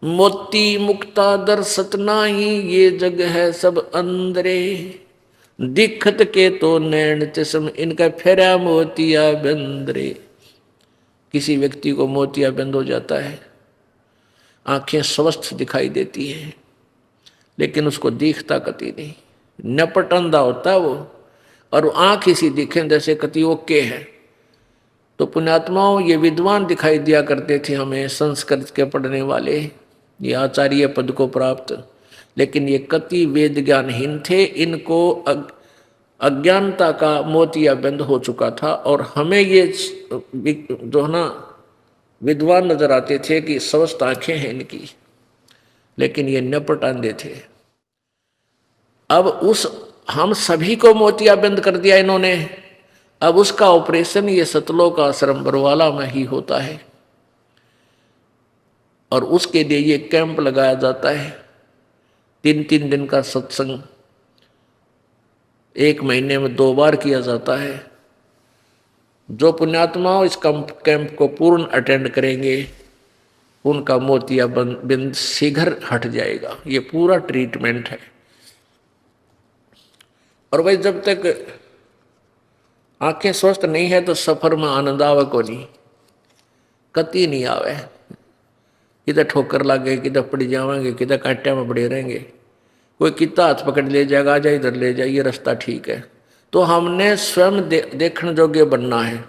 मोती मुक्ता दर सतना ही, ये जग है सब अंदरे। दिखत के तो नैन चश्म, इनका फेरा मोतिया बंदरे। किसी व्यक्ति को मोतिया बंद हो जाता है, आंखें स्वस्थ दिखाई देती हैं, लेकिन उसको दिखता कति नहीं, नपट अंधा होता है वो, और वो आंख इसी दिखे जैसे कति ओके है। तो पुण्यात्माओं, ये विद्वान दिखाई दिया करते थे हमें, संस्कृत के पढ़ने वाले, ये आचार्य पद को प्राप्त, लेकिन ये कति वेद ज्ञानहीन थे। इनको अज्ञानता का मोतिया बंद हो चुका था, और हमें ये जो है ना विद्वान नजर आते थे कि स्वस्थ आंखें हैं इनकी, लेकिन ये नपट अंधे थे। अब उस हम सभी को मोतियाबंद कर दिया इन्होंने। अब उसका ऑपरेशन ये सतलोक आश्रम बरवाला में ही होता है, और उसके लिए ये कैंप लगाया जाता है। 3-3 दिन का सत्संग 1 महीने में 2 बार किया जाता है। जो पुण्यात्मा इस कैंप को पूर्ण अटेंड करेंगे, उनका मोतियाबिंद शीघ्र हट जाएगा। ये पूरा ट्रीटमेंट है। और भाई, जब तक आंखें स्वस्थ नहीं है तो सफर में आनंद आवे को नहीं, कति नहीं आवे। किधर ठोकर लागे, किधर पड़ जावेंगे, किधर कांटे में पड़े रहेंगे, कोई कितना हाथ पकड़ ले जाएगा, आ जा इधर ले जा, ये रास्ता ठीक है। तो हमने स्वयं देखने योग्य बनना है।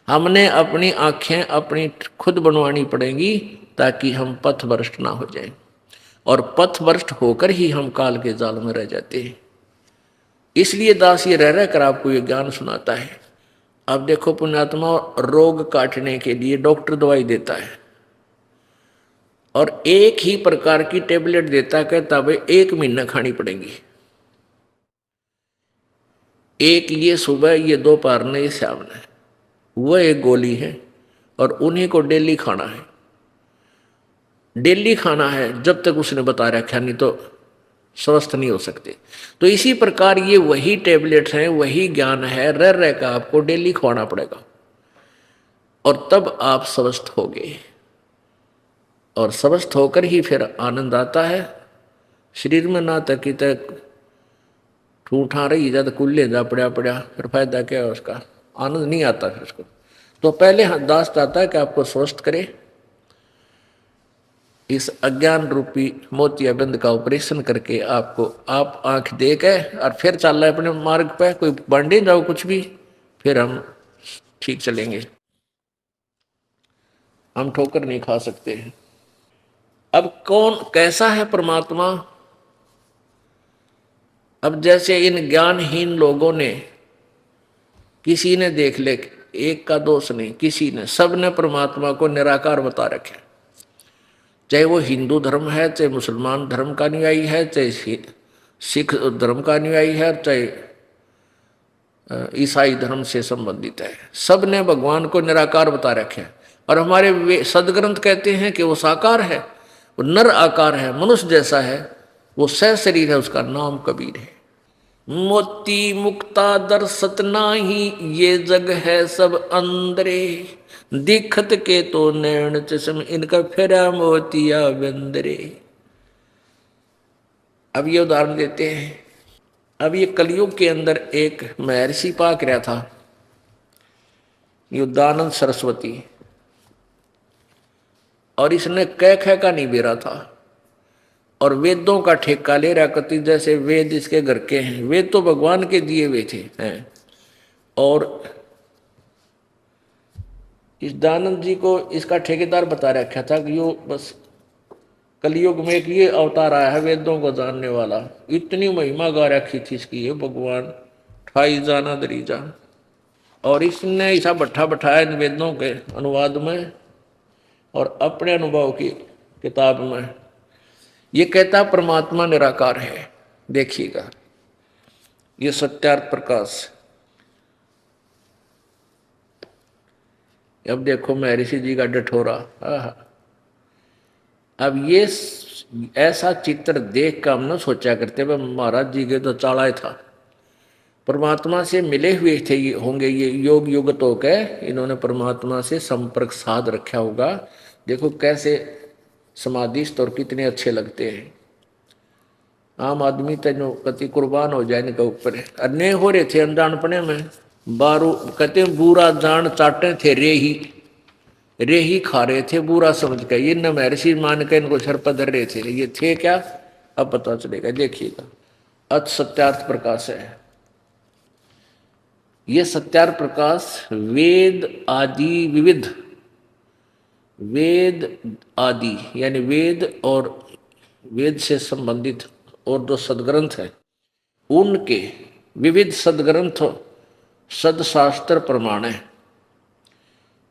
हमने अपनी आंखें अपनी खुद बनवानी पड़ेंगी, ताकि हम पथभ्रष्ट ना हो जाएं, और पथभ्रष्ट होकर ही हम काल के जाल में रह जाते हैं। इसलिए दास ये रह कर आपको ये ज्ञान सुनाता है। अब देखो पुण्यात्मा, रोग काटने के लिए डॉक्टर दवाई देता है, और एक ही प्रकार की टेबलेट देता है, कहता भाई 1 महीना खानी पड़ेगी। एक ये सुबह, ये दोपहर ने, ये शाम ने, वह एक गोली है, और उन्हीं को डेली खाना है। डेली खाना है जब तक उसने बता रखा, नहीं तो स्वस्थ नहीं हो सकते। तो इसी प्रकार ये वही टेबलेट्स हैं, वही ज्ञान है, रह रह का आपको डेली खुआना पड़ेगा, और तब आप स्वस्थ होगे। और स्वस्थ होकर ही फिर आनंद आता है। शरीर में ना तक तक ठूठा रही जा, तो कुल्ले जा पड़ा पड़ा, फिर फायदा क्या है उसका, आनंद नहीं आता फिर उसको। तो पहले दास चाहता है कि आपको स्वस्थ करे, इस अज्ञान रूपी मोतियाबिंद का ऑपरेशन करके आपको, आप आंख दे के और फिर चल रहे अपने मार्ग पे, कोई बांटे जाओ कुछ भी, फिर हम ठीक चलेंगे। हम ठोकर नहीं खा सकते हैं। अब कौन कैसा है परमात्मा? अब जैसे इन ज्ञानहीन लोगों ने, किसी ने देख ले, एक का दोष नहीं, किसी ने, सब ने परमात्मा को निराकार बता रखे। चाहे वो हिंदू धर्म है, चाहे मुसलमान धर्म का अनुयायी है, चाहे सिख धर्म का अनुयायी है, चाहे ईसाई धर्म से संबंधित है, सब ने भगवान को निराकार बता रखे। और हमारे सदग्रंथ कहते हैं कि वो साकार है, वो नर आकार है, मनुष्य जैसा है, वो सहशरीर है, उसका नाम कबीर है। मोती मुक्ता दर सतना ही, ये जग है सब अंदरे। दिखत के तो नैन चश्म, इनका फेरा मोतिया बंदरे। अब ये उदाहरण देते हैं। अब ये कलयुग के अंदर एक महर्षि पाक रहा था, युद्धानंद सरस्वती, और इसने कह ख का नहीं बेरा था, और वेदों का ठेका ले रहा कति, जैसे वेद इसके घर के हैं। वेद तो भगवान के दिए हुए थे हैं। और इस दानंद जी को इसका ठेकेदार बता रखा था कि यो बस कलयुग में एक ये अवतार आया है वेदों को जानने वाला। इतनी महिमा गा रखी थी इसकी, ये भगवान ठाई जाना दरीजा। और इसने ऐसा भट्ठा बैठाया इन वेदों के अनुवाद में और अपने अनुभव की किताब में। ये कहता परमात्मा निराकार है। देखिएगा, ये सत्यार्थ प्रकाश। अब देखो महर्षि जी का डठोरा। अब ये ऐसा चित्र देख कर हम न सोचा करते, वह महाराज जी के तो चालाय था, परमात्मा से मिले हुए थे ये होंगे, ये योग युगत होकर इन्होंने परमात्मा से संपर्क साध रखा होगा। देखो कैसे समाधिस्थ और कितने अच्छे लगते हैं। आम आदमी तेनो कति कुर्बान हो जाए इनके ऊपर। अन्य हो रहे थे अनजानपने में, बारू कहते हैं बुरा जान चाटे थे रेही खा रहे थे बुरा समझ कर, ये न महर्षि मान के इनको सर पर धर रहे थे, ये थे क्या अब पता चलेगा, देखिएगा। अथ सत्यार्थ प्रकाश है, ये सत्यार्थ प्रकाश वेद आदि विविध, वेद आदि यानी वेद और वेद से संबंधित और जो सदग्रंथ है उनके विविध सदग्रंथ सदशास्त्र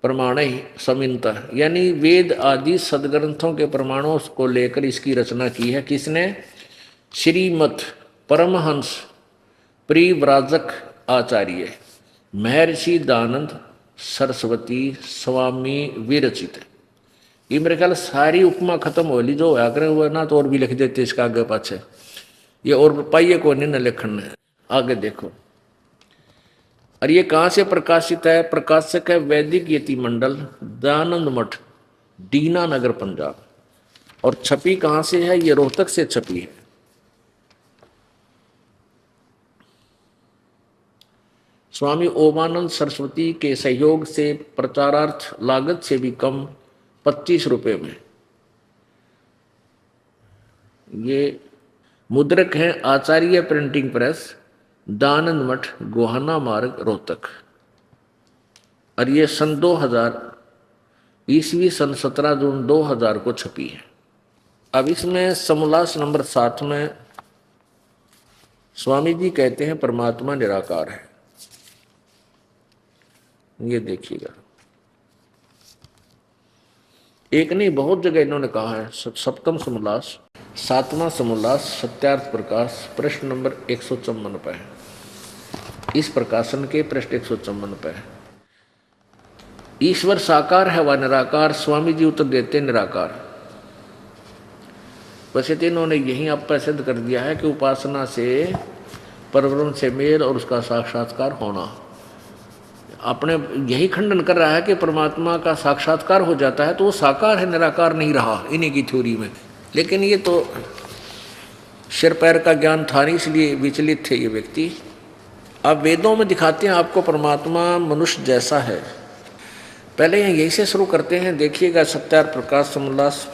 प्रमाण ही समिनता, यानी वेद आदि सदग्रंथों के प्रमाणों को लेकर इसकी रचना की है। किसने? श्रीमत परमहंस परिव्राजक आचार्य महर्षि दयानंद सरस्वती स्वामी विरचित। ये मेरे ख्याल सारी उपमा खत्म हो ली जो होया करें, वो ना तो और भी लिख देते इसका आगे पाछे, ये और पाइए को नहीं न लिखन है। आगे देखो, और ये कहाँ से प्रकाशित है? प्रकाशक है वैदिक यति मंडल, दयानंद मठ, दीना नगर, पंजाब। और छपी कहाँ से है? ये रोहतक से छपी है। स्वामी ओमानंद सरस्वती के सहयोग से प्रचारार्थ लागत से भी कम 25 रुपये में। ये मुद्रक हैं आचार्य प्रिंटिंग प्रेस, दयानंद मठ, गोहाना मार्ग, रोहतक। और ये सन 2000 ईस्वी सन 17 जून 2000 को छपी है। अब इसमें समोल्लास नंबर 7 में स्वामी जी कहते हैं परमात्मा निराकार है। ये देखिएगा, एक नहीं बहुत जगह इन्होंने कहा है। सप्तम समोल्लास, 7वां समोल्लास, सत्यार्थ प्रकाश, प्रश्न नंबर 154 पे है। इस प्रकाशन के पृष्ठ 154 पे है। ईश्वर साकार है व निराकार? स्वामी जी उत्तर देते निराकार। वैसे तो इन्होंने यही आप सिद्ध कर दिया है कि उपासना से परब्रह्म से मेल और उसका साक्षात्कार होना। आपने यही खंडन कर रहा है कि परमात्मा का साक्षात्कार हो जाता है तो वो साकार है, निराकार नहीं रहा इन्हीं की थ्योरी में। लेकिन ये तो सिर पैर का ज्ञान था नहीं, इसलिए विचलित थे ये व्यक्ति। अब वेदों में दिखाते हैं आपको परमात्मा मनुष्य जैसा है। पहले यही से शुरू करते हैं, देखिएगा। सत्यार्थ प्रकाश समोल्लास,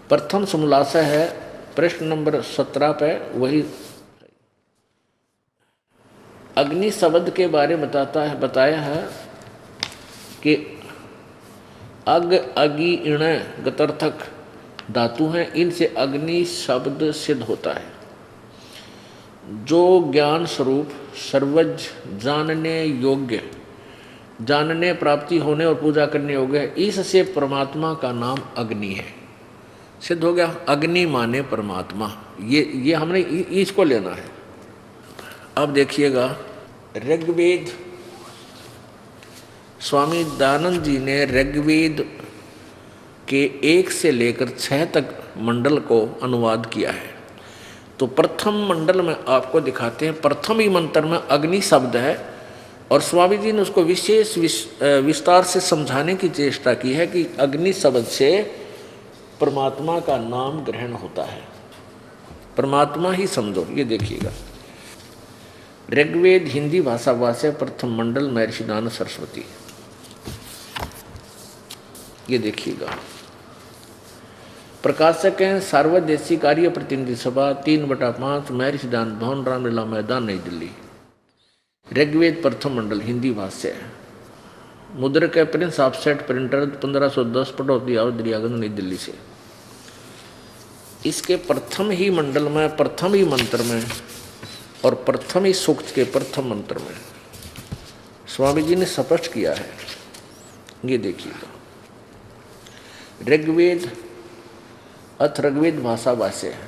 प्रथम समोल्लास है, प्रश्न नंबर 17 पे वही अग्नि शब्द के बारे में बताया है कि अग, अगी, इण गतर्थक धातु हैं, इनसे अग्नि शब्द सिद्ध होता है। जो ज्ञान स्वरूप सर्वज्ञ, जानने योग्य, जानने प्राप्ति होने और पूजा करने योग्य है, इससे परमात्मा का नाम अग्नि है। सिद्ध हो गया। अग्नि माने परमात्मा, ये हमने इसको लेना है। अब देखिएगा, ऋग्वेद, स्वामी दयानंद जी ने ऋग्वेद के 1 से लेकर 6 तक मंडल को अनुवाद किया है। तो प्रथम मंडल में आपको दिखाते हैं, प्रथम ही मंत्र में अग्नि शब्द है और स्वामी जी ने उसको विशेष विस्तार से समझाने की चेष्टा की है कि अग्नि शब्द से परमात्मा का नाम ग्रहण होता है। परमात्मा ही समझो। ये देखिएगा, ऋग्वेद हिंदी भाषा भाष्य, प्रथम मंडल, महर्षि दयानंद सरस्वती। ये देखिएगा, प्रकाशक हैं सार्वदेशी कार्य प्रतिनिधि सभा, 3/5, महर्षि दयानंद भवन, रामलीला मैदान, नई दिल्ली। ऋग्वेद प्रथम मंडल हिंदी भाष्य है। मुद्रक है Prince offset printer, 1510, Pataudi house, Daryaganj, नई दिल्ली से। इसके प्रथम ही मंडल में, प्रथम ही मंत्र में और प्रथम ही सूक्त के प्रथम मंत्र में स्वामी जी ने स्पष्ट किया है। ये देखिएगा, ऋग्वेद अथ ऋग्वेद भाषा भाष्य है,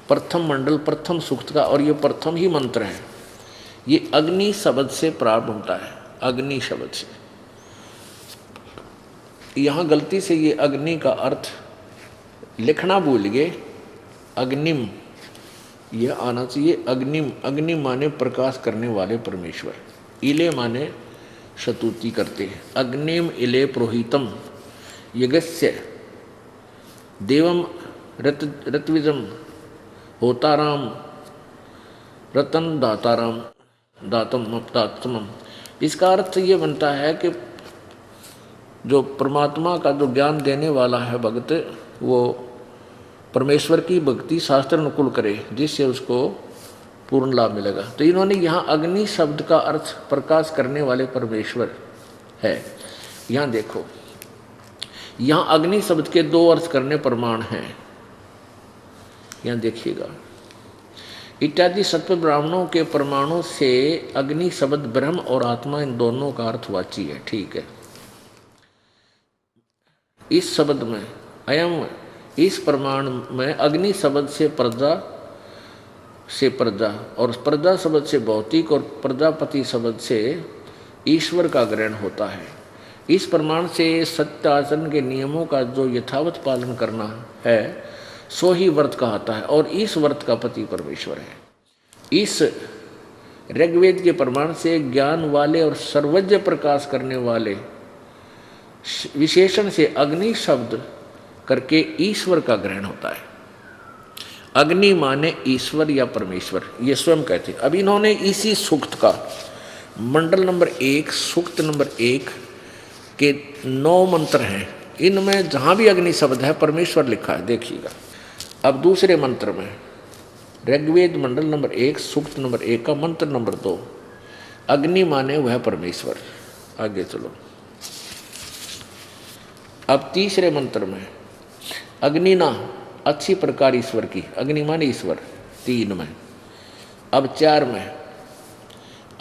प्रथम मंडल प्रथम सूक्त का, और ये प्रथम ही मंत्र है। ये अग्नि शब्द से प्रारंभ होता है, अग्नि शब्द से। यहाँ गलती से ये अग्नि का अर्थ लिखना भूल गए, अग्निम यह आना चाहिए। अग्निम, अग्नि माने प्रकाश करने वाले परमेश्वर, इले माने स्तुति करते हैं। अग्निम इले पुरोहितम यज्ञस्य देवम रत्विजम होताराम रतन दाताराम दातम दातमम। इसका अर्थ ये बनता है कि जो परमात्मा का जो ज्ञान देने वाला है भक्त, वो परमेश्वर की भक्ति शास्त्र अनुकूल करे, जिससे उसको पूर्ण लाभ मिलेगा। तो इन्होंने यहाँ अग्नि शब्द का अर्थ प्रकाश करने वाले परमेश्वर है। यहाँ देखो, यहाँ अग्नि शब्द के दो अर्थ करने प्रमाण हैं। यहाँ देखिएगा, इत्यादि सत्व ब्राह्मणों के प्रमाणों से अग्नि शब्द ब्रह्म और आत्मा इन दोनों का अर्थवाची है। ठीक है, इस शब्द में अयम, इस प्रमाण में अग्नि शब्द से प्रजा और प्रजा शब्द से भौतिक और प्रजापति शब्द से ईश्वर का ग्रहण होता है। इस प्रमाण से सत्य आचरण के नियमों का जो यथावत पालन करना है सो ही व्रत कहता है, और इस व्रत का पति परमेश्वर है। इस ऋग्वेद के प्रमाण से ज्ञान वाले और सर्वज्ञ प्रकाश करने वाले विशेषण से अग्नि शब्द करके ईश्वर का ग्रहण होता है। अग्नि माने ईश्वर या परमेश्वर, ये स्वयं कहते हैं। अब इन्होंने इसी सूक्त का मंडल नंबर 1 सूक्त नंबर 1 के 9 मंत्र हैं, इनमें जहाँ भी अग्नि शब्द है परमेश्वर लिखा है, देखिएगा। अब दूसरे मंत्र में ऋग्वेद मंडल नंबर 1 सूक्त नंबर 1 का मंत्र नंबर 2, अग्नि माने वह परमेश्वर। आगे चलो, अब तीसरे मंत्र में अग्नि ना अच्छी प्रकार ईश्वर की, अग्नि माने ईश्वर 3 में। अब 4 में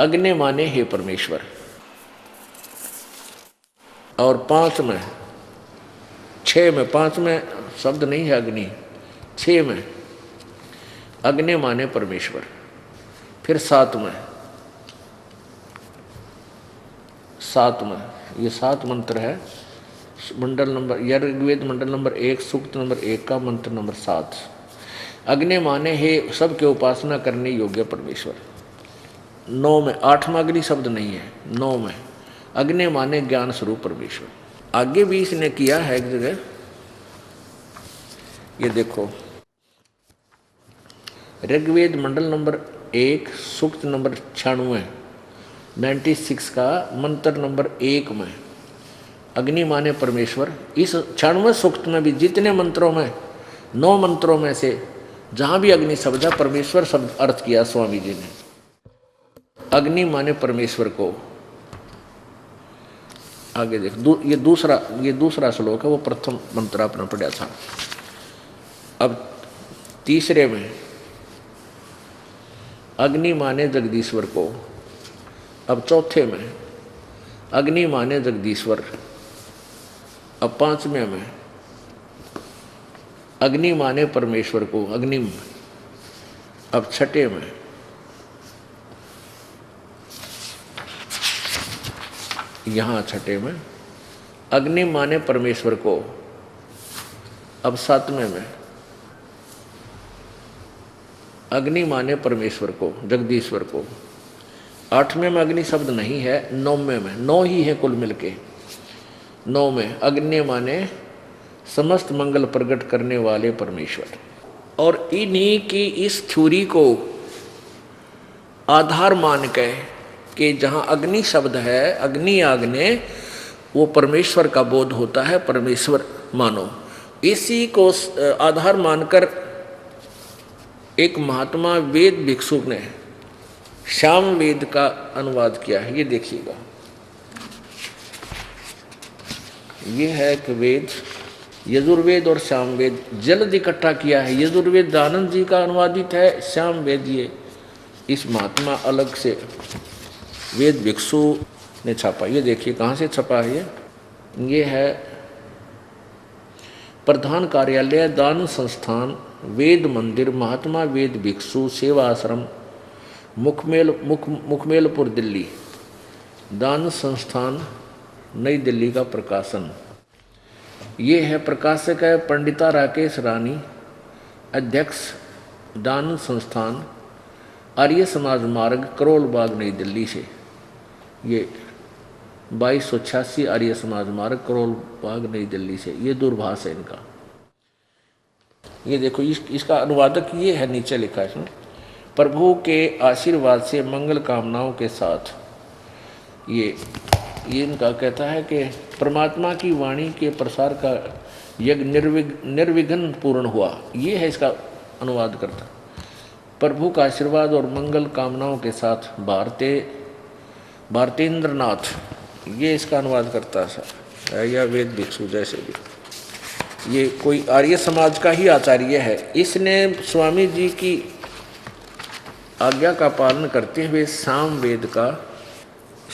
अग्नि माने हे परमेश्वर, और 5 में 6 में 5 में शब्द नहीं है अग्नि, 6 में अग्नि माने परमेश्वर। फिर 7 में ये 7 मंत्र है मंडल नंबर ऋग्वेद मंडल नंबर 1 सूक्त नंबर 1 का मंत्र नंबर 7। अग्नि माने हे सबके उपासना करने योग्य परमेश्वर। 9 में 8 में अग्नि शब्द नहीं है, 9 में अग्नि माने ज्ञान स्वरूप परमेश्वर। आगे भी इसने किया है एक जगह, ये देखो ऋग्वेद मंडल नंबर 1 सूक्त नंबर 96 का मंत्र नंबर 1 में अग्नि माने परमेश्वर। इस 96वें सूक्त में भी जितने मंत्रों में 9 मंत्रों में से जहाँ भी अग्नि शब्द है परमेश्वर शब्द अर्थ किया स्वामी जी ने। अग्नि माने परमेश्वर को। आगे देख, ये दूसरा श्लोक है, वो प्रथम मंत्र आपने पढ़ा था। अब तीसरे में अग्नि माने जगदीश्वर को। अब चौथे में अग्नि माने जगदीश्वर। अब 5वें में अग्नि माने परमेश्वर को, अग्निम। अब 6ठे में यहाँ 6ठे में अग्नि माने परमेश्वर को। अब 7वें में अग्नि माने परमेश्वर को, जगदीश्वर को। 8वें में अग्नि शब्द नहीं है, 9वें में 9 ही है कुल मिलके। 9 में अग्नि माने समस्त मंगल प्रकट करने वाले परमेश्वर। और इन्हीं की इस थ्योरी को आधार मान के कि जहाँ अग्नि शब्द है, अग्नि आग्ने, वो परमेश्वर का बोध होता है, परमेश्वर मानो। इसी को आधार मानकर एक महात्मा वेद भिक्षु ने श्याम वेद का अनुवाद किया है। ये देखिएगा, ये है कि वेद यजुर्वेद और श्याम वेद जल्द इकट्ठा किया है। यजुर्वेद दानंद जी का अनुवादित है, श्याम वेद ये इस महात्मा अलग से वेद भिक्षु ने छापा। ये देखिए कहाँ से छपा है ये है प्रधान कार्यालय दान संस्थान वेद मंदिर महात्मा वेद भिक्षु सेवा आश्रम मुखमेलपुर दिल्ली, दान संस्थान नई दिल्ली का प्रकाशन। ये है प्रकाशक है पंडिता राकेश रानी, अध्यक्ष दान संस्थान आर्य समाज मार्ग करोल बाग नई दिल्ली से। ये 2286 आर्य समाज मार्ग करोल बाग नई दिल्ली से। ये दूरभाष है इनका। ये देखो इसका अनुवादक ये है, नीचे लिखा है इसमें, प्रभु के आशीर्वाद से मंगल कामनाओं के साथ। ये इनका कहता है कि परमात्मा की वाणी के प्रसार का यज्ञ निर्विघ्न पूर्ण हुआ। ये है इसका अनुवाद करता। प्रभु का आशीर्वाद और मंगल कामनाओं के साथ भारतेंद्र नाथ, ये इसका अनुवाद करता है, या वेद भिक्षु जैसे भी। ये कोई आर्य समाज का ही आचार्य है। इसने स्वामी जी की आज्ञा का पालन करते हुए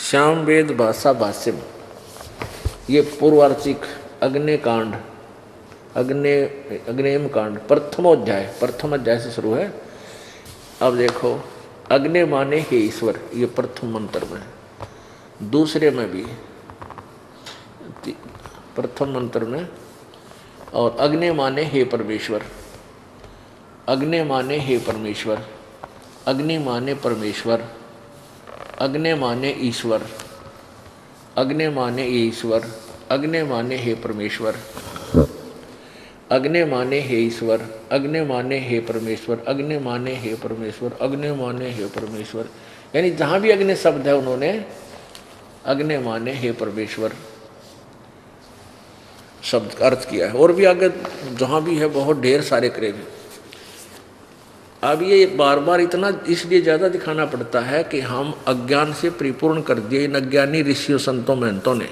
सामवेद भाषा भाष्य में ये पूर्वार्चिक अग्नेयम कांड प्रथम अध्याय से शुरू है। अब देखो, अग्नि माने हे ईश्वर, ये प्रथम मंत्र में, दूसरे में भी प्रथम मंत्र में, और अग्नि माने हे परमेश्वर, अग्नि माने हे परमेश्वर, अग्नि माने परमेश्वर, अग्नि माने ईश्वर, अग्नि माने ईश्वर, अग्नि माने हे परमेश्वर, अग्नि माने हे ईश्वर, अग्नि माने हे परमेश्वर, अग्नि माने हे परमेश्वर, अग्नि माने हे परमेश्वर। यानी जहाँ भी अग्नि शब्द है उन्होंने अग्नि माने हे परमेश्वर शब्द का अर्थ किया है। और भी आगे जहाँ भी है बहुत ढेर सारे करेंगे। अब ये बार बार इतना इसलिए ज़्यादा दिखाना पड़ता है कि हम अज्ञान से परिपूर्ण कर दिए इन अज्ञानी ऋषियों संतों महंतों ने,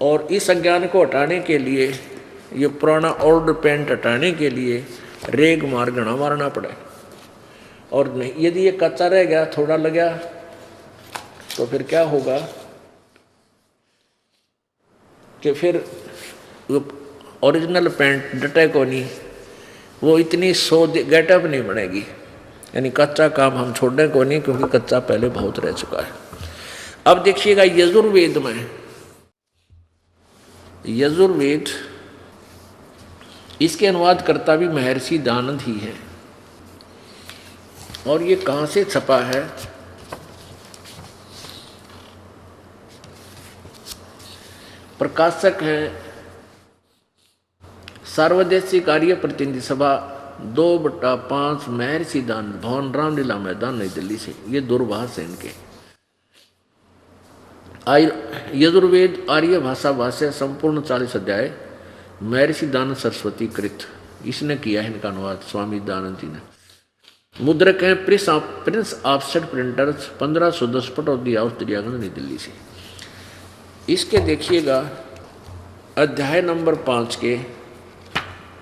और इस अज्ञान को हटाने के लिए, ये पुराना ओल्ड पेंट हटाने के लिए रेग मार घना मारना पड़ा। और नहीं, यदि ये कच्चा रह गया, थोड़ा लग गया, तो फिर क्या होगा कि फिर ओरिजिनल पेंट डटे को नहीं, वो इतनी गेटअप नहीं बनेगी। यानी कच्चा काम हम छोड़ने को नहीं, क्योंकि कच्चा पहले बहुत रह चुका है। अब देखिएगा यजुर्वेद में, यजुर्वेद इसके अनुवादकर्ता भी महर्षि दानंद ही है। और ये कहाँ से छपा है? प्रकाशक हैं सार्वदेशिक आर्य प्रतिनिधि सभा 2/5 महर्षि दानंद, भवन रामलीला मैदान, नई दिल्ली से। ये दूरभाष है इनके। यजुर्वेद आर्य भाषा भाष्य संपूर्ण 40 अध्याय महर्षि दानंद सरस्वती कृत, इसने किया है इनका अनुवाद स्वामी दानंद जी ने। मुद्रक है Prince offset printers, 1510 Pataudi house, Daryaganj, नई दिल्ली से। इसके देखिएगा अध्याय नंबर 5 के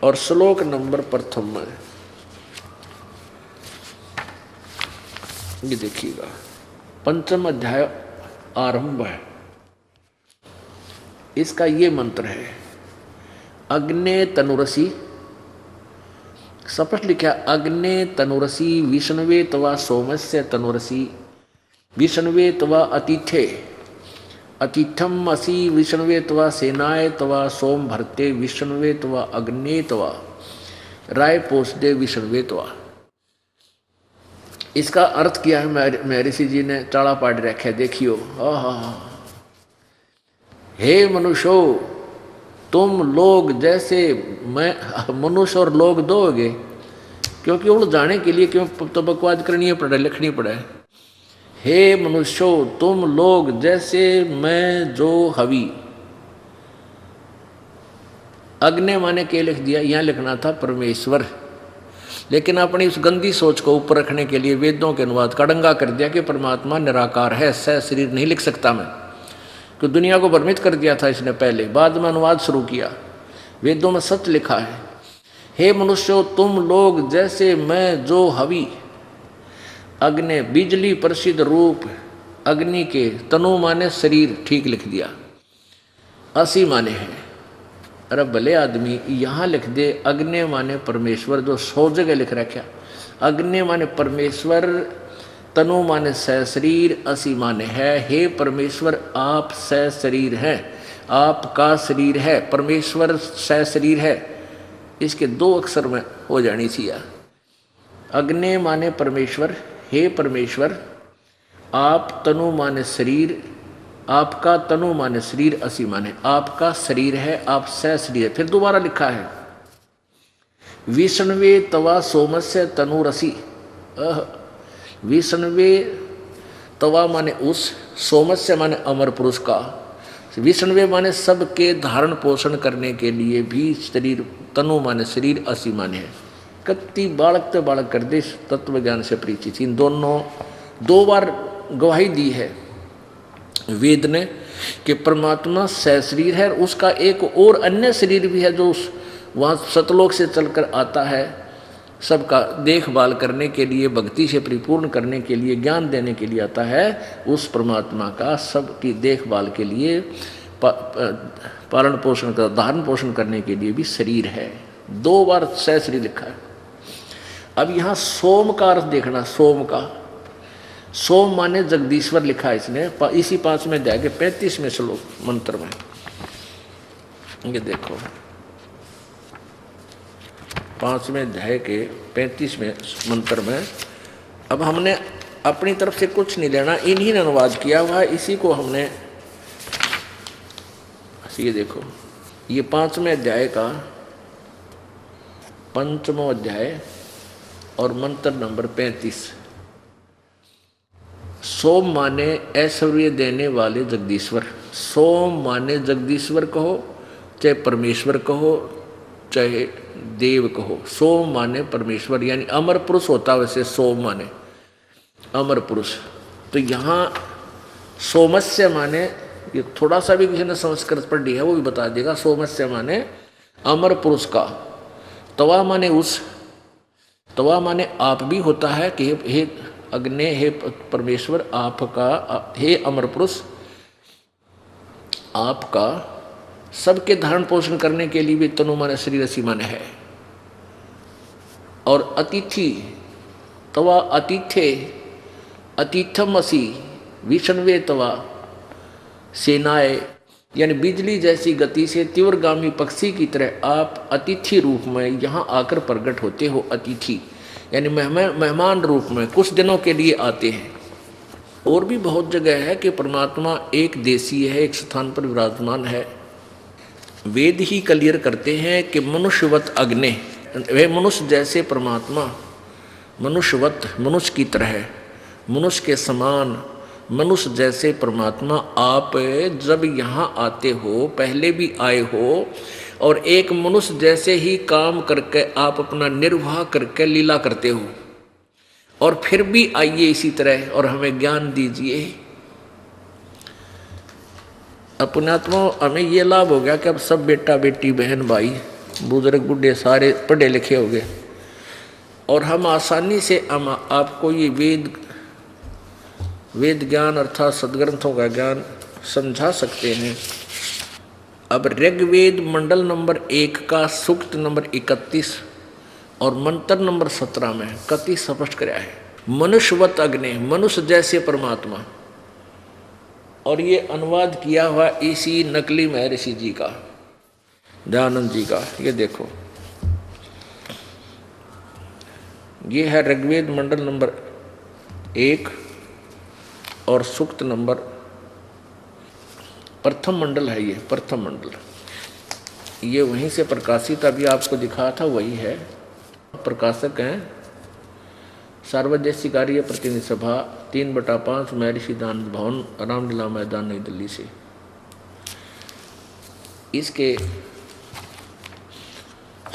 और श्लोक नंबर प्रथम में, ये देखिएगा, पंचम अध्याय आरंभ है। इसका ये मंत्र है, अग्ने तनुरसी, स्पष्ट लिखा, अग्ने तनुरसी विष्णवे तवा सोमस्य तनुरसी, विष्णवे तवा अतिथे, अतिथम असि विष्णवे तवा सेनाय तवा सोम भरते, विष्णवे तवा अग्ने तवा राय पोषदे, विष्णवे तवा। इसका अर्थ किया है महर्षि जी ने चाड़ा पाड़ रखा है। देखियो, हे मनुष्यो, तुम लोग जैसे, मैं मनुष्य और लोग दो हो गए, क्योंकि उड़ जाने के लिए क्यों तो बकवाद करनी पड़े, लिखनी पड़े। हे मनुष्यो, तुम लोग जैसे मैं जो हवि, अग्नि माने के लिख दिया, यहाँ लिखना था परमेश्वर, लेकिन अपनी उस गंदी सोच को ऊपर रखने के लिए वेदों के अनुवाद का डंगा कर दिया कि परमात्मा निराकार है, सह शरीर नहीं लिख सकता मैं, तो दुनिया को भ्रमित कर दिया था इसने पहले, बाद में अनुवाद शुरू किया। वेदों में सत्य लिखा है, हे मनुष्यों, तुम लोग जैसे मैं जो हवि, अग्नि बिजली प्रसिद्ध रूप अग्नि के, तनु माने शरीर, ठीक लिख दिया, असी माने है। अरे भले आदमी यहाँ लिख दे अग्नि माने परमेश्वर, जो 100 जगह लिख रखा। अग्नि माने परमेश्वर, तनु माने सह शरीर, असी माने है। हे परमेश्वर, आप सह शरीर हैं, आपका शरीर है, परमेश्वर सह शरीर है। इसके 2 अक्षर में हो जानी चाहिए। अग्नि माने परमेश्वर, हे परमेश्वर, आप तनु माने शरीर, आपका तनु माने शरीर, असी माने आपका शरीर है, आप सह शरीर है। फिर दोबारा लिखा है, विष्णवे तवा सोमस्य तनुरसी। विष्णवे तवा माने उस, सोमस्य माने अमर पुरुष का, विष्णवे माने सबके धारण पोषण करने के लिए भी शरीर, तनु माने शरीर, असी माने है। कत्ती बालक तो बालक कर दे तत्व ज्ञान से परिचित। इन दोनों दो बार गवाही दी है वेद ने कि परमात्मा सशरीर है, उसका एक और अन्य शरीर भी है जो उस वहाँ सतलोक से चलकर आता है, सबका देखभाल करने के लिए, भक्ति से परिपूर्ण करने के लिए, ज्ञान देने के लिए आता है। उस परमात्मा का सबकी देखभाल के लिए, पालन पोषण का, धारण पोषण करने के लिए भी शरीर है। दो बार सशरीर लिखा है। अब यहाँ सोम का अर्थ देखना, सोम का, सोम माने जगदीश्वर लिखा है इसने, इसी 5वें अध्याय के 35वें श्लोक मंत्र में। ये देखो 5वें अध्याय के 35वें मंत्र में। अब हमने अपनी तरफ से कुछ नहीं लेना, इन्हीं ने अनुवाद किया हुआ है, इसी को हमने, ये देखो ये 5वें अध्याय का 5वां अध्याय और मंत्र नंबर 35। सोम माने ऐश्वर्य देने वाले जगदीश्वर। सोम माने जगदीश्वर कहो, चाहे परमेश्वर कहो, चाहे देव कहो। सोम माने परमेश्वर, यानी अमर पुरुष होता है वैसे सोम माने अमर पुरुष। तो यहाँ सोमस्य माने, ये थोड़ा सा भी किसी ने संस्कृत पढ़ ली है वो भी बता देगा। सोमस्य माने अमर पुरुष का, तवा माने उस, तवा माने आप भी होता है कि हे अग्नि, हे परमेश्वर आपका, हे अमर पुरुष आपका सबके धारण पोषण करने के लिए भी तनु माने शरीर, असी माने है। और अतिथि तवा अतिथे, अतिथम असी विष्णवे तवा सेनाए, यानी बिजली जैसी गति से तीव्रगामी पक्षी की तरह आप अतिथि रूप में यहाँ आकर प्रकट होते हो। अतिथि यानी मेहमान रूप में कुछ दिनों के लिए आते हैं। और भी बहुत जगह है कि परमात्मा एक देशीय है, एक स्थान पर विराजमान है। वेद ही क्लियर करते हैं कि मनुष्यवत अग्नि, वे मनुष्य जैसे परमात्मा, मनुष्यवत मनुष्य की तरह, मनुष्य के समान, मनुष्य जैसे परमात्मा आप जब यहाँ आते हो, पहले भी आए हो, और एक मनुष्य जैसे ही काम करके आप अपना निर्वाह करके लीला करते हो, और फिर भी आइए इसी तरह और हमें ज्ञान दीजिए। अपनात्मा हमें ये लाभ हो गया कि अब सब बेटा बेटी बहन भाई बुजुर्ग बूढ़े सारे पढ़े लिखे हो गए, और हम आसानी से हम आपको ये वेद ज्ञान अर्थात सदग्रंथों का ज्ञान समझा सकते हैं। अब ऋग्वेद मंडल नंबर 1 का सूक्त नंबर 31 और मंत्र नंबर 17 में कति स्पष्ट कराया है, मनुष्यवत अग्नि, मनुष्य जैसे परमात्मा। और ये अनुवाद किया हुआ इसी नकली महर्षि जी का, दयानंद जी का। ये देखो ये है ऋग्वेद मंडल नंबर 1 और सूक्त नंबर, प्रथम मंडल है ये, प्रथम मंडल। ये वहीं से प्रकाशित, अभी आपको दिखा था वही है। प्रकाशक हैं सार्वजनिक कार्य प्रतिनिधि सभा 3/5 महर्षि दान भवन, रामलीला मैदान, नई दिल्ली से। इसके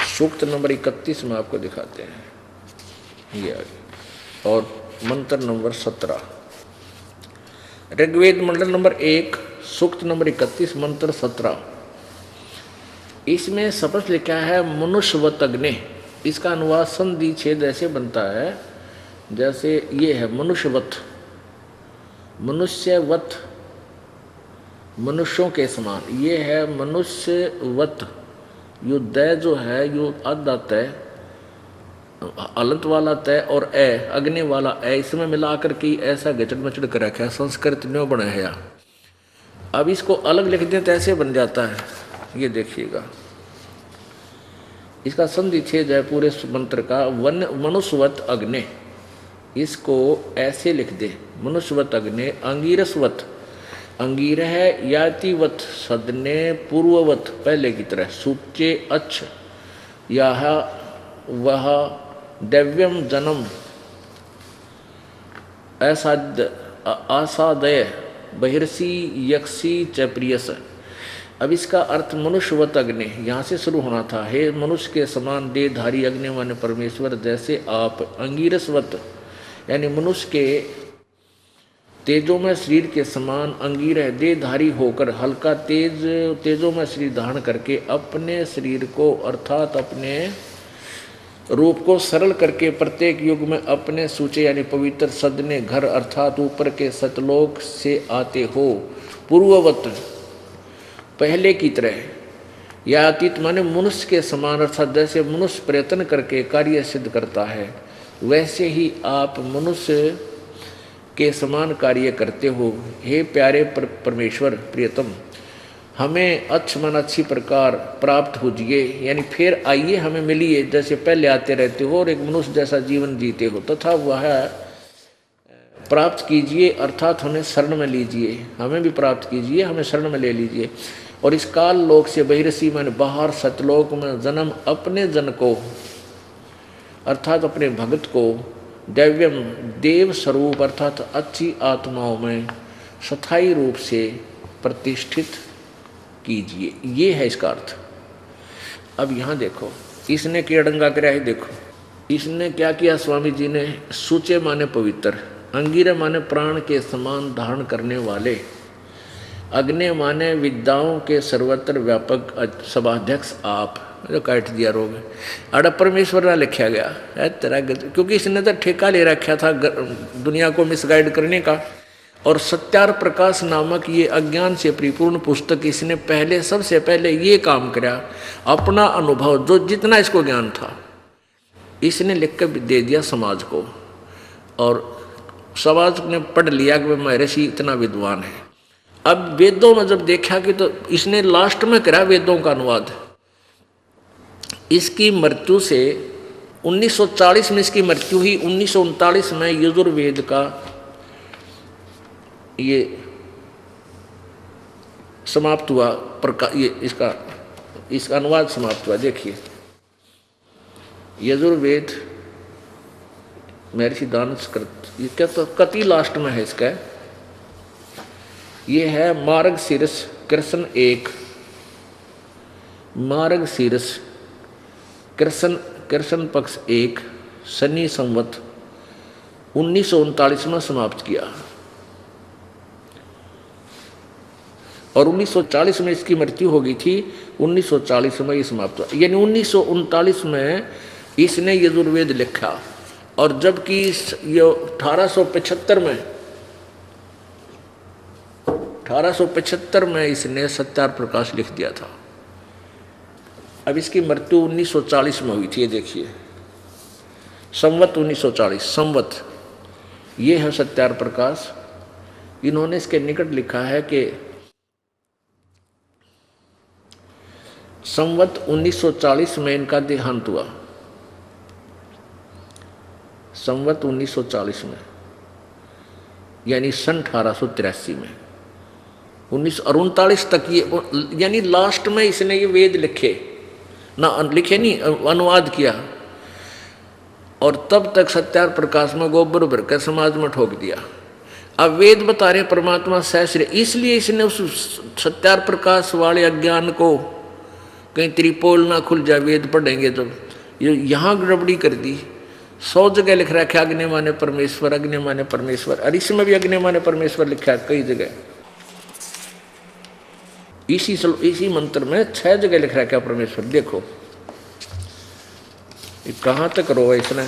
सूक्त नंबर 31 में आपको दिखाते हैं ये आगे, और मंत्र नंबर 17। ऋग्वेद मंडल नंबर 1 सूक्त नंबर 31 मंत्र 17। इसमें स्पष्ट लिखा है मनुष्यवत अग्नि। इसका अनुवाद संधि छेद ऐसे बनता है जैसे ये है मनुष्यवत, मनुष्यवत, मनुष्यों के समान। ये है मनुष्यवत, यो द जो है यो आधा तय, अलंत वाला तय और ए अग्नि वाला ए, इसमें मिलाकर के ऐसा गचड़ मचड़ कर रखा है, संस्कृत न्यों बना है। अब इसको अलग लिख दें तो ऐसे बन जाता है, ये देखिएगा। इसका संधि छेद है पूरे मंत्र का, वन मनुष्यवत अग्नि। इसको ऐसे लिख दे, मनुष्यवत अग्नि, अंगीरसवत, अंगीर है यातिवत, सदने पूर्ववत, पहले की तरह, सूचे अच्छ, यह वह दैव्यम जन्म असाध्य आसादय बहिर्षि यक्षी च प्रियस। अब इसका अर्थ मनुष्यवत अग्नि यहाँ से शुरू होना था। हे मनुष्य के समान देहधारी अग्नि माने परमेश्वर, जैसे आप अंगीरसवत यानी मनुष्य के तेजोमय शरीर के समान अंगीर देहधारी होकर हल्का तेजोमय शरीर धारण करके अपने शरीर को अर्थात अपने रूप को सरल करके प्रत्येक युग में अपने सूचे यानी पवित्र सदने घर अर्थात ऊपर के सतलोक से आते हो। पूर्ववत पहले की तरह, या अतीत माने मनुष्य के समान अर्थात जैसे मनुष्य प्रयत्न करके कार्य सिद्ध करता है वैसे ही आप मनुष्य के समान कार्य करते हो। हे प्यारे परमेश्वर प्रियतम, हमें अच्छी प्रकार प्राप्त होजिए यानी फिर आइए हमें मिलिए, जैसे पहले आते रहते हो और एक मनुष्य जैसा जीवन जीते हो तथा वह प्राप्त कीजिए अर्थात हमें शरण में लीजिए। हमें भी प्राप्त कीजिए, हमें शरण में ले लीजिए। और इस काल लोक से बहिर्षि माने बाहर सतलोक में जन्म अपने जन को अर्थात अपने भगत को दैव्यम देव स्वरूप अर्थात अच्छी आत्माओं में स्थायी रूप से प्रतिष्ठित कीजिए। ये है इसका अर्थ। अब यहाँ देखो इसने क्या डंगा कराया है, देखो इसने क्या किया। स्वामी जी ने सूचे माने पवित्र, अंगीर माने प्राण के समान धारण करने वाले, अग्नि माने विद्याओं के सर्वत्र व्यापक सभाध्यक्ष आप, जो काट दिया रोग अड़ परमेश्वर ना लिखा गया है तेरा, क्योंकि इसने तो ठेका ले रखा था दुनिया को मिसगाइड करने का। और सत्यार प्रकाश नामक ये अज्ञान से परिपूर्ण पुस्तक इसने पहले सबसे पहले ये काम किया। अपना अनुभव जो जितना इसको ज्ञान था इसने लिख कर दे दिया समाज को, और समाज ने पढ़ लिया कि महर्षि इतना विद्वान है। अब वेदों में जब देखा कि तो इसने लास्ट में करा वेदों का अनुवाद। इसकी मृत्यु से 1940 में इसकी मृत्यु हुई। 1939 में यजुर्वेद का ये समाप्त हुआ, ये इसका अनुवाद समाप्त हुआ। देखिए यजुर्वेद महर्षि दानशकृत, ये क्या तो कति लास्ट में है इसका। ये है मार्ग शीर्ष कृष्ण 1, मार्ग शीर्ष कृष्ण पक्ष 1 शनि संवत 1939 में समाप्त किया। और 1940 में इसकी मृत्यु हो गई थी। 1940 में ये समाप्त हुआ, यानी 1939 में इसने यजुर्वेद लिखा। और जबकि ये 1875 में इसने सत्यार प्रकाश लिख दिया था। अब इसकी मृत्यु 1940 में हुई थी। ये देखिए संवत 1940 संवत, ये है सत्यार प्रकाश। इन्होंने इसके निकट लिखा है कि संवत 1940 में इनका देहांत हुआ। संवत 1940 में यानी सन 1883 में 1939 तक ये, यानी लास्ट में इसने ये वेद लिखे ना, लिखे नहीं अनुवाद किया। और तब तक सत्यार प्रकाश में गोबर भर कर समाज में ठोक दिया। अब वेद बता रहे परमात्मा सहस्र, इसलिए इसने उस सत्यार प्रकाश वाले अज्ञान को कहीं त्रिपोल ना खुल जाए वेद पढ़ेंगे तो, ये यहाँ गड़बड़ी कर दी। 100 जगह लिख रखा अग्नि माने परमेश्वर, अग्नि माने परमेश्वर, और इसमें भी अग्नि माने परमेश्वर लिखा है कई जगह। इसी मंत्र में 6 जगह लिख रखा परमेश्वर। देखो ये कहाँ तक रो है इसने।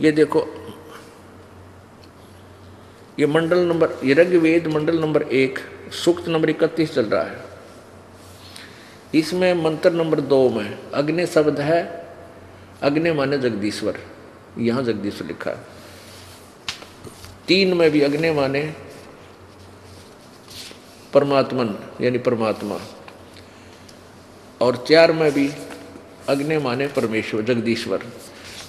ये देखो ये मंडल नंबर, ये ऋग्वेद मंडल नंबर 1 सूक्त नंबर 31 चल रहा है। इसमें मंत्र नंबर 2 में अग्नि शब्द है, अग्नि माने जगदीश्वर, यहाँ जगदीश्वर लिखा है। 3 में भी अग्नि माने परमात्मन यानी परमात्मा, और 4 में भी अग्नि माने परमेश्वर जगदीश्वर।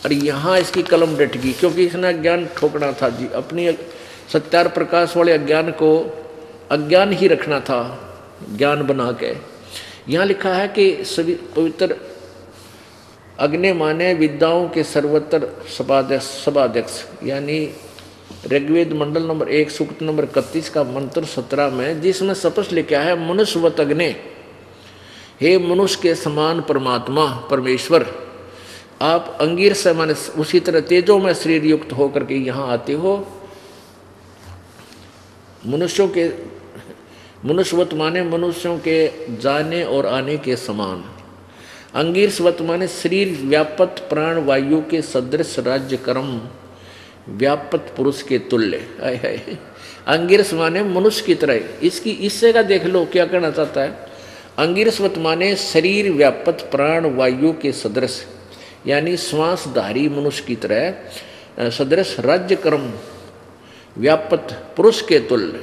और यहाँ इसकी कलम डट गई क्योंकि इसने अज्ञान ठोकना था जी, अपनी सत्यार प्रकाश वाले अज्ञान को अज्ञान ही रखना था, ज्ञान बना के। यहाँ लिखा है कि सभी पवित्र अग्नि माने विद्याओं के सर्वत्र सभाध्यक्ष, यानी ऋग्वेद मंडल नंबर 1 सूक्त नंबर 31 का मंत्र 17 में, जिसमें स्पष्ट लिखा है मनुष्यवत अग्नि, हे मनुष्य के समान परमात्मा परमेश्वर, आप अंगीर से माने उसी तरह तेजो में शरीर युक्त होकर के यहाँ आते हो। मनुष्यवत माने मनुष्यों के जाने और आने के समान। अंगीरस्वत माने शरीर व्यापत प्राण वायु के सदृश राज्य कर्म व्यापत पुरुष के तुल्य। आय हाय, अंगीरस माने मनुष्य की तरह। इसकी इससे का देख लो क्या कहना चाहता है। अंगीरस्वत माने शरीर व्यापत प्राण वायु के सदृश, यानी श्वासधारी मनुष्य की तरह सदृश राज्य कर्म व्यापत पुरुष के तुल्य,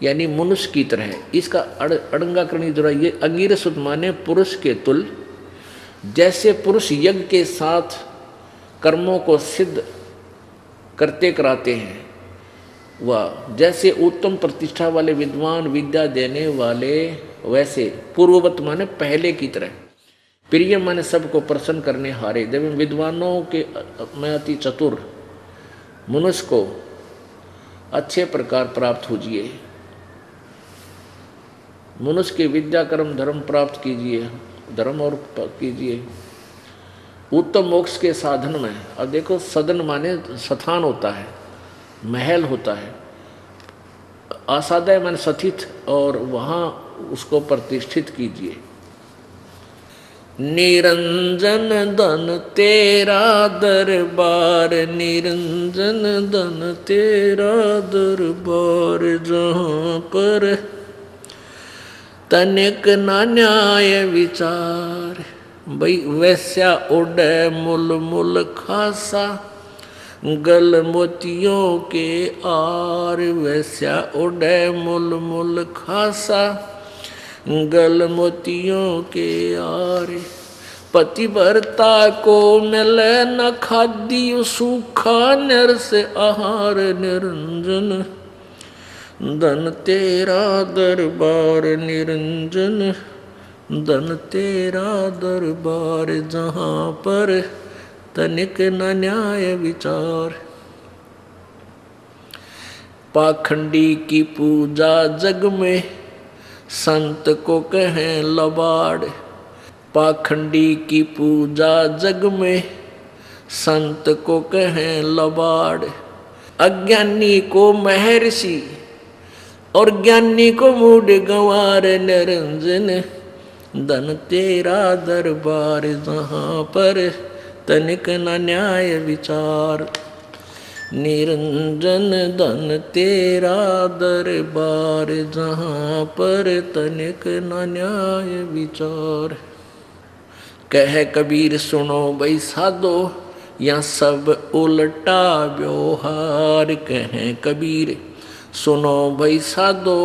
यानी मनुष्य की तरह। इसका अड़ंगाकरणी जरा ये अंगीरस्वत माने पुरुष के तुल्य, जैसे पुरुष यज्ञ के साथ कर्मों को सिद्ध करते कराते हैं, वह जैसे उत्तम प्रतिष्ठा वाले विद्वान विद्या देने वाले, वैसे पूर्ववत माने पहले की तरह, प्रिय माने सबको प्रसन्न करने हारे। जब विद्वानों के में अति चतुर मनुष्य को अच्छे प्रकार प्राप्त होजिए, मनुष्य के विद्या कर्म धर्म प्राप्त कीजिए, धर्म और कीजिए उत्तम मोक्ष के साधन में। अब देखो सदन माने स्थान होता है, महल होता है, आसादय माने स्थित, और वहाँ उसको प्रतिष्ठित कीजिए। निरंजन धन तेरा दरबार, निरंजन धन तेरा दरबार, जहाँ पर तनिक ना न्याय विचार। भाई वैस्या उड़े मुल मुल खासा, गल मोतियों के आर। वैस्या उड़े मुल मुल खासा, गल मोतियों के आर। पतिव्रता को मिले न खाद्य सूखा, नर से आहार निरंजन धन तेरा दरबार, निरंजन धन तेरा दरबार, जहाँ पर तनिक न न्याय विचार। पाखंडी की पूजा जग में, संत को कहें लबाड़। पाखंडी की पूजा जग में, संत को कहें लबाड़। अज्ञानी को महर्षि और ज्ञानी को मूड गंवार, निरंजन धन तेरा दरबार, जहाँ पर तनिक न न्याय विचार। निरंजन धन तेरा दरबार, जहाँ पर तनिक न न्याय विचार। कह कबीर सुनो भाई साधो, या सब उल्टा व्यवहार। कह कबीर सुनो भाई साधो,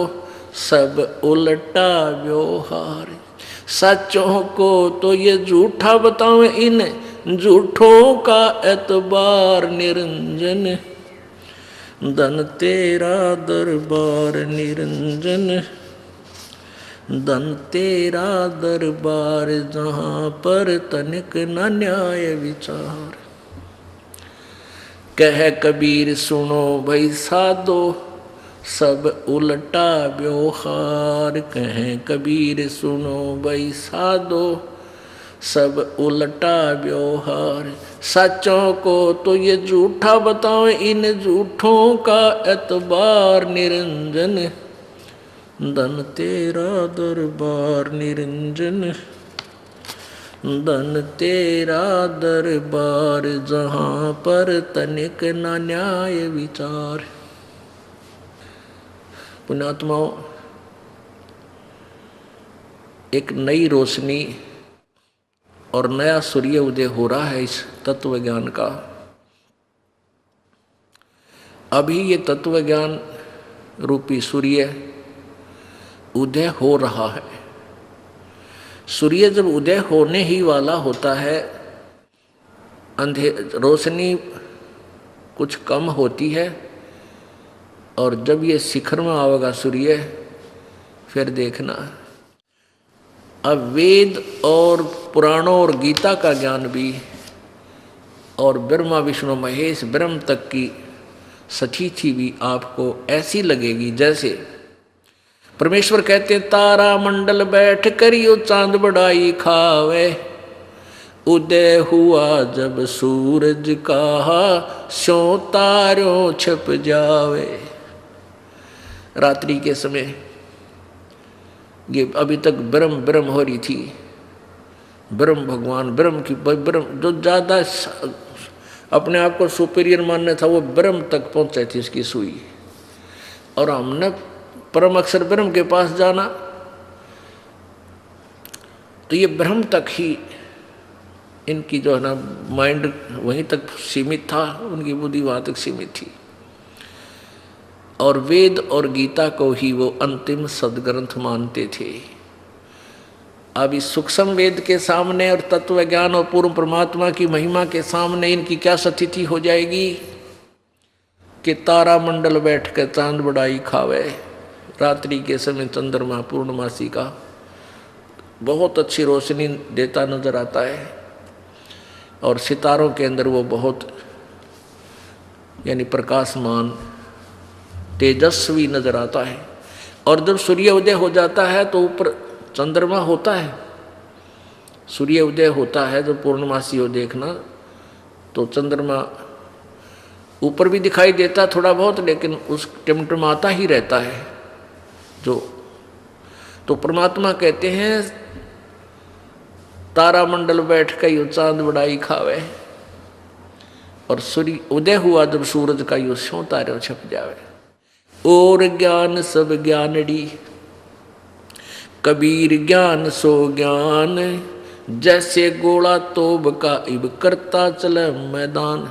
सब उल्टा व्यवहार। सच्चों को तो ये झूठा बताओ, इन झूठों का एतबार। निरंजन धन तेरा दरबार, निरंजन धन तेरा दरबार, जहाँ पर तनिक न न्याय विचार। कह कबीर सुनो भाई साधो, सब उल्टा व्यवहार। कहें कबीर सुनो भाई साधो, सब उल्टा व्यवहार। सच्चों को तो ये झूठा बताओ, इन झूठों का एतबार। निरंजन धन तेरा दरबार, निरंजन धन तेरा दरबार, जहाँ पर तनिक न न्याय विचार। पुण्यात्माओं, एक नई रोशनी और नया सूर्य उदय हो रहा है इस तत्व ज्ञान का। अभी ये तत्व ज्ञान रूपी सूर्य उदय हो रहा है। सूर्य जब उदय होने ही वाला होता है, रोशनी कुछ कम होती है, और जब ये शिखर में आवेगा सूर्य, फिर देखना अब वेद और पुराणों और गीता का ज्ञान भी और ब्रह्मा विष्णु महेश ब्रह्म तक की सचीथी भी आपको ऐसी लगेगी जैसे परमेश्वर कहते हैं तारा मंडल बैठ करियो चांद बड़ाई खावे, उदय हुआ जब सूरज का स्यों तारों छप जावे। रात्रि के समय ये अभी तक ब्रह्म ब्रह्म हो रही थी, ब्रह्म भगवान ब्रह्म की ब्रह्म जो ज़्यादा अपने आप को सुपीरियर मानने था वो ब्रह्म तक पहुंचे थी इसकी सुई। और हमने परम अक्षर ब्रह्म के पास जाना तो ये ब्रह्म तक ही इनकी जो है ना माइंड वहीं तक सीमित था, उनकी बुद्धि वहाँ तक सीमित थी। और वेद और गीता को ही वो अंतिम सदग्रंथ मानते थे। अब इस सूक्ष्म वेद के सामने और तत्व ज्ञान और पूर्ण परमात्मा की महिमा के सामने इनकी क्या स्थिति हो जाएगी कि तारा मंडल बैठ कर चांद बड़ाई खावे। रात्रि के समय चंद्रमा पूर्णमासी का बहुत अच्छी रोशनी देता नजर आता है और सितारों के अंदर वो बहुत यानी प्रकाशमान तेजस्वी नजर आता है। और जब सूर्य उदय हो जाता है तो ऊपर चंद्रमा होता है, सूर्य उदय होता है जब पूर्णमासी हो देखना तो चंद्रमा ऊपर भी दिखाई देता है थोड़ा बहुत, लेकिन उस टिमटिमाता ही रहता है जो। तो परमात्मा कहते हैं तारा मंडल बैठ कर यू चांद बड़ाई खावे, और सूर्य उदय हुआ जब सूरज का यू स्यों तारे छप जावे। और ज्ञान सब ज्ञानड़ी कबीर ज्ञान सो ज्ञान, जैसे गोला तोब का इब करता चले मैदान।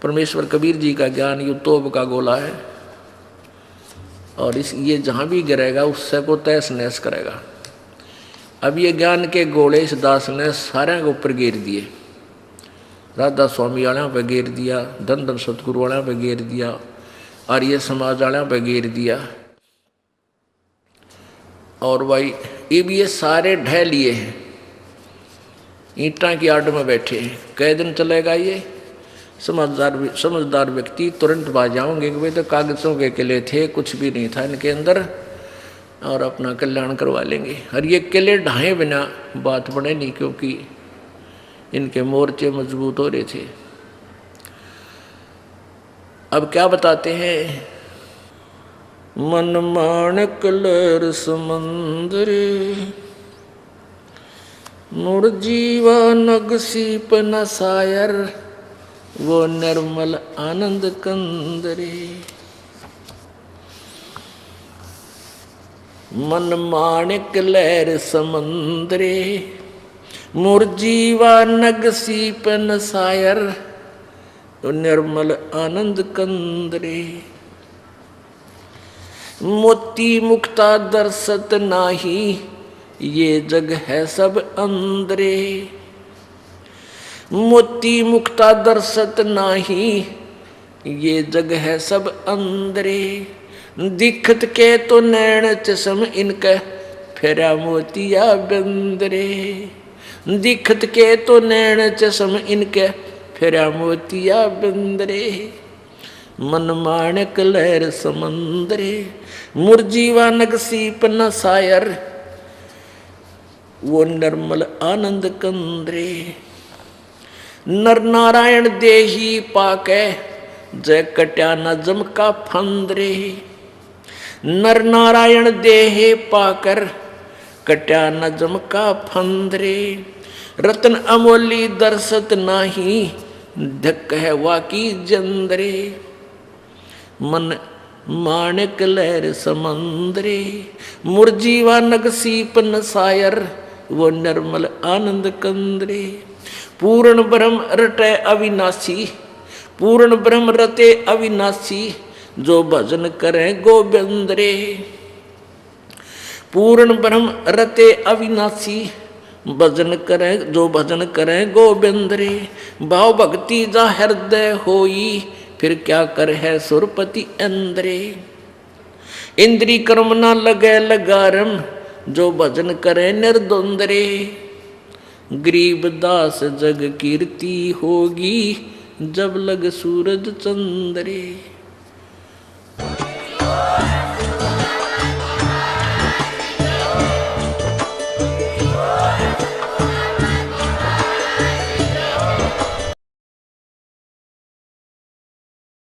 परमेश्वर कबीर जी का ज्ञान यू तोब का गोला है और इस ये जहाँ भी गिरेगा उससे को तहस नहस करेगा। अब ये ज्ञान के गोले इस दास ने सारे के ऊपर गिर दिए, राधा स्वामी वाले पे गिर दिया, धन धन सतगुरु वाले पे गिर दिया, आर्य समाज वाले पे गिर दिया। और भाई ये सारे ढह लिए हैं, ईंटा की आड़ में बैठे हैं। कई दिन चलेगा ये? समझदार व्यक्ति तुरंत बाज जाओगे कि भाई तो कागजों के किले थे, कुछ भी नहीं था इनके अंदर, और अपना कल्याण करवा लेंगे। और ये किले ढाए बिना बात बने नहीं, क्योंकि इनके मोर्चे मजबूत हो रहे थे। अब क्या बताते हैं? मन माणक लहर समंदरे, मुड़ जीवा नग सीप न सायर, वो निर्मल आनंद कंदरे। मन माणिक लहर समंदरे, मुड़ जीवा नग सीप न सायर, वो निर्मल आनंद कंदरे। मोती मुक्ता दर्शत नाही, ये जग है सब अंदरे। मोती मुक्ता दर्शत नाही, ये जग है सब अंदरे। दिखत के तो नैण चश्म इनके, फेरा मोतिया बंदरे। दिखत के तो नैण चश्म इनके, फेरा मोतिया बंदरे। मन माणक लहर समंदरे, मुरजीवा नग सीप न सायर, वो निर्मल आनंद कंदरे। नर नारायण देही पाके, जय कट्या न जम का फंदरे। नर नारायण देहे पाकर, कट्या न जम का फंदरे। रतन अमोली दर्शत नाही, धक है वाकी जंदरे। मन माणिक लहर समंदरे, मुरजीवा नग सीप न सायर, वो निर्मल आनंद कंदरे। पूर्ण ब्रह्म रटे अविनाशी, पूर्ण ब्रह्म रते अविनाशी, जो भजन करें गोविंद रे। पूर्ण ब्रह्म रते अविनाशी, भजन करें जो भजन करें गोविंद रे। भाव भक्ति जा हृदय होई, फिर क्या कर है सुरपति इंद्रे। इंद्री कर्म न लगे लगारम, जो भजन करे निर्द्वंद्रे। गरीब दास जग कीर्ति होगी जब लग सूरज चंद्रे।